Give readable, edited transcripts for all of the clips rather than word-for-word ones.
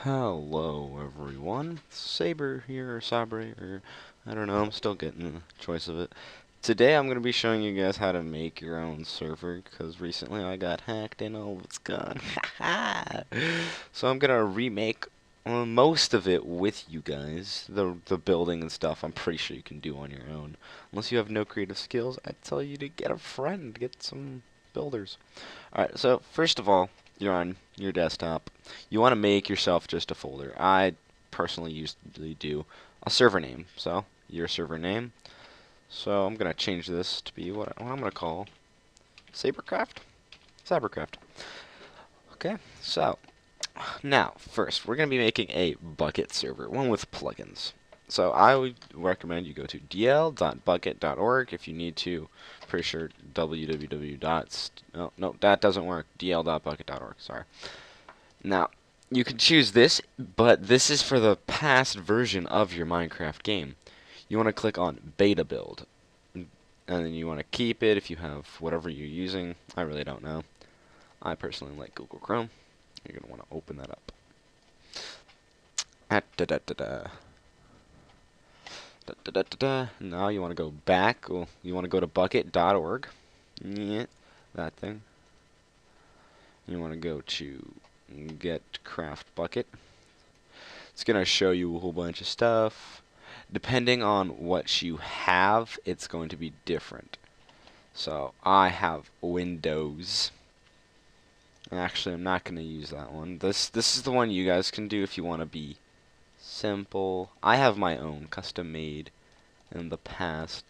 Hello everyone, Saber here, or Sabre, or I don't know, I'm still getting the choice of it. Today I'm going to be showing you guys how to make your own server, because recently I got hacked and all of it's gone. So I'm going to remake most of it with you guys. The building and stuff I'm pretty sure you can do on your own. Unless you have no creative skills, I'd tell you to get a friend, get some builders. Alright, so first of all, you're on your desktop. You want to make yourself just a folder. I personally usually do a server name. So, your server name. So, I'm going to change this to be what I'm going to call Sabercraft? Cybercraft. Okay, so, now, first, we're going to be making a Bukkit server, one with plugins. So I would recommend you go to dl.bukkit.org if you need to. Pretty sure www. No, that doesn't work. dl.bukkit.org. Sorry. Now you can choose this, but this is for the past version of your Minecraft game. You want to click on beta build, and then you want to keep it if you have whatever you're using. I really don't know. I personally like Google Chrome. You're gonna want to open that up. Now you want to go back. You want to go to bukkit.org. Yeah, that thing. You want to go to get craft bucket. It's going to show you a whole bunch of stuff. Depending on what you have, it's going to be different. So I have Windows. Actually, I'm not going to use that one. This is the one you guys can do if you want to be simple. I have my own custom made in the past.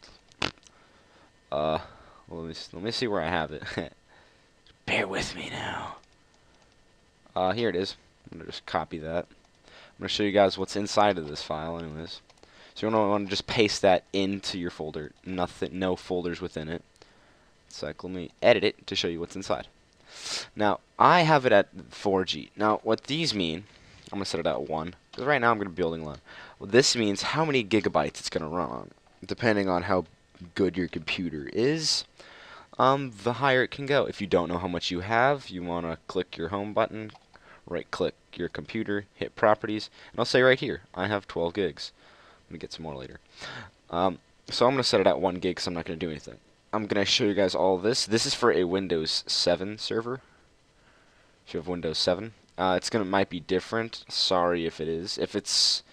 Well, let me see where I have it. Bear with me now. Here it is. I'm gonna just copy that. I'm gonna show you guys what's inside of this file, anyways. So you're gonna want to just paste that into your folder. No folders within it. It's like, let me edit it to show you what's inside. Now I have it at 4G. Now what these mean, I'm gonna set it at 1 because right now I'm gonna be building one. Well, this means how many gigabytes it's gonna run on, depending on how good your computer is. The higher it can go. If you don't know how much you have, you want to click your home button, right-click your computer, hit properties, and I'll say right here, I have 12 gigs. I'm going to get some more later. So I'm going to set it at 1 gig because I'm not going to do anything. I'm going to show you guys all this. This is for a Windows 7 server. If you have Windows 7. Might be different. Sorry if it is. If it's...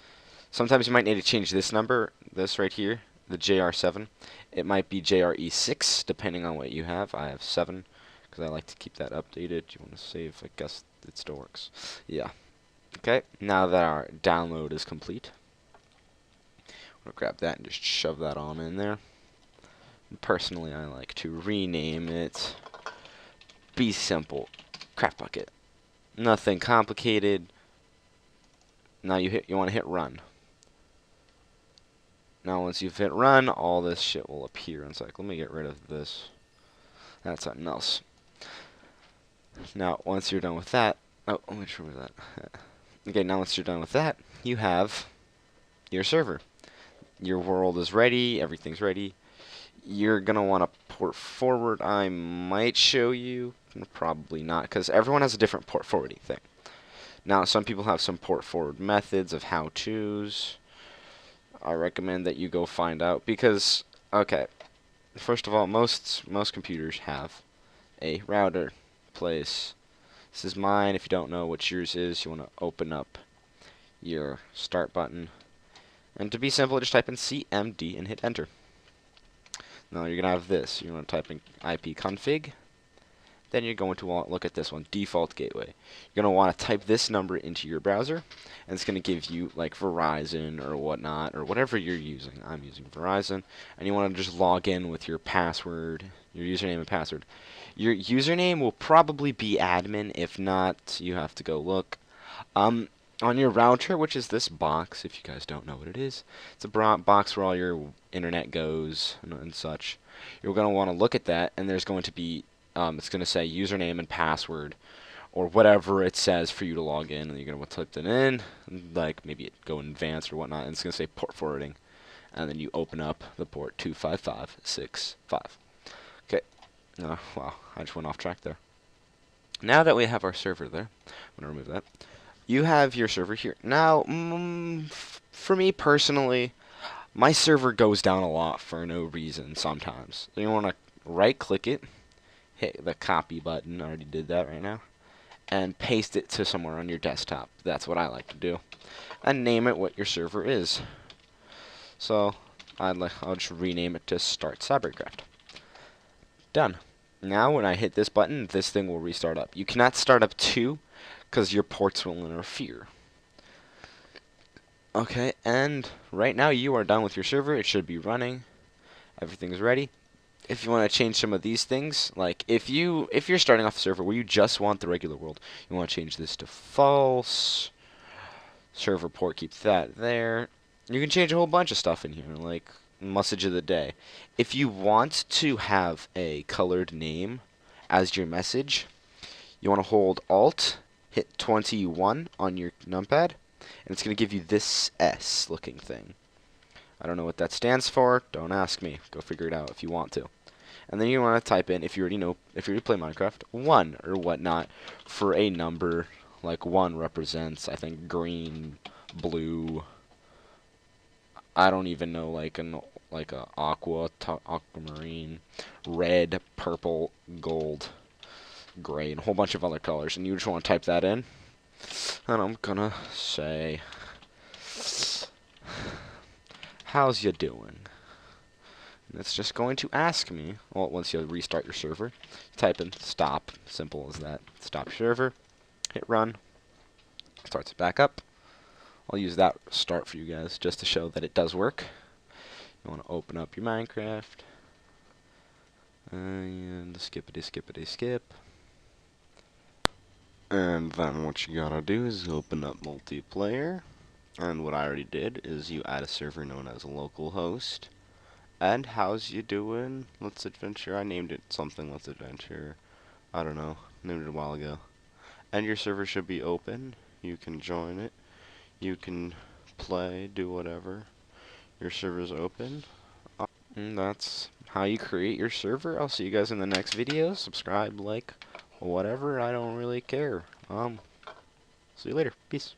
Sometimes you might need to change this number, this right here, the JR7. It might be JRE6, depending on what you have. I have 7, because I like to keep that updated. You want to save? I guess it still works. Yeah. Okay, now that our download is complete, I'm going to grab that and just shove that on in there. And personally, I like to rename it Be Simple Craft Bucket. Nothing complicated. Now you want to hit run. Now once you've hit run, all this shit will appear. And it's like, let me get rid of this. That's something else. Now once you're done with that, oh, let me remove that. Okay, now once you're done with that, you have your server. Your world is ready, everything's ready. You're gonna want to port forward. I might show you, probably not, because everyone has a different port forwarding thing. Now some people have some port forward methods of how-tos. I recommend that you go find out because, okay, first of all, most computers have a router place. This is mine. If you don't know what yours is, you want to open up your start button. And to be simple, just type in CMD and hit enter. Now you're going to have this. You're going to type in ipconfig. Then you're going to want to look at this one, default gateway. You're going to want to type this number into your browser, and it's going to give you like Verizon or whatnot, or whatever you're using. I'm using Verizon, and you want to just log in with your password, your username and password. Your username will probably be admin. If not, you have to go look. On your router, which is this box, if you guys don't know what it is, it's a box where all your internet goes and such. You're going to want to look at that, and there's going to be it's going to say username and password, or whatever it says for you to log in, and you're going to type that in, like maybe go in advanced or whatnot, and it's going to say port forwarding, and then you open up the port 25565. Okay, wow, I just went off track there. Now that we have our server there, I'm going to remove that. you have your server here. Now, for me personally, my server goes down a lot for no reason sometimes. So you want to right click it, hit the copy button, I already did that right now, and paste it to somewhere on your desktop. That's what I like to do. And name it what your server is. So I'll just rename it to Start Cybercraft. Done. Now when I hit this button, this thing will restart up. You cannot start up two because your ports will interfere. Okay, and right now you are done with your server. It should be running. Everything's ready. If you want to change some of these things, like if you're starting off a server where you just want the regular world, you want to change this to false. Server port, keep that there. You can change a whole bunch of stuff in here, like message of the day. If you want to have a colored name as your message, you want to hold Alt, hit 21 on your numpad, and it's going to give you this S looking thing. I don't know what that stands for. Don't ask me. Go figure it out if you want to. And then you want to type in, if you already play Minecraft, 1 or whatnot for a number. Like 1 represents, I think, green, blue. I don't even know, like a aquamarine, red, purple, gold, gray, and a whole bunch of other colors. And you just want to type that in. And I'm gonna say, how's you doing? And it's just going to ask me, well, once you restart your server, type in stop, simple as that. Stop your server, hit run, starts it back up. I'll use that start for you guys just to show that it does work. You want to open up your Minecraft, and skip. And then what you gotta do is open up multiplayer. And what I already did is you add a server known as localhost. And how's you doing? Let's Adventure. I named it something. Let's Adventure. I don't know. Named it a while ago. And your server should be open. You can join it. You can play, do whatever. Your server's open. And that's how you create your server. I'll see you guys in the next video. Subscribe, like, whatever. I don't really care. See you later. Peace.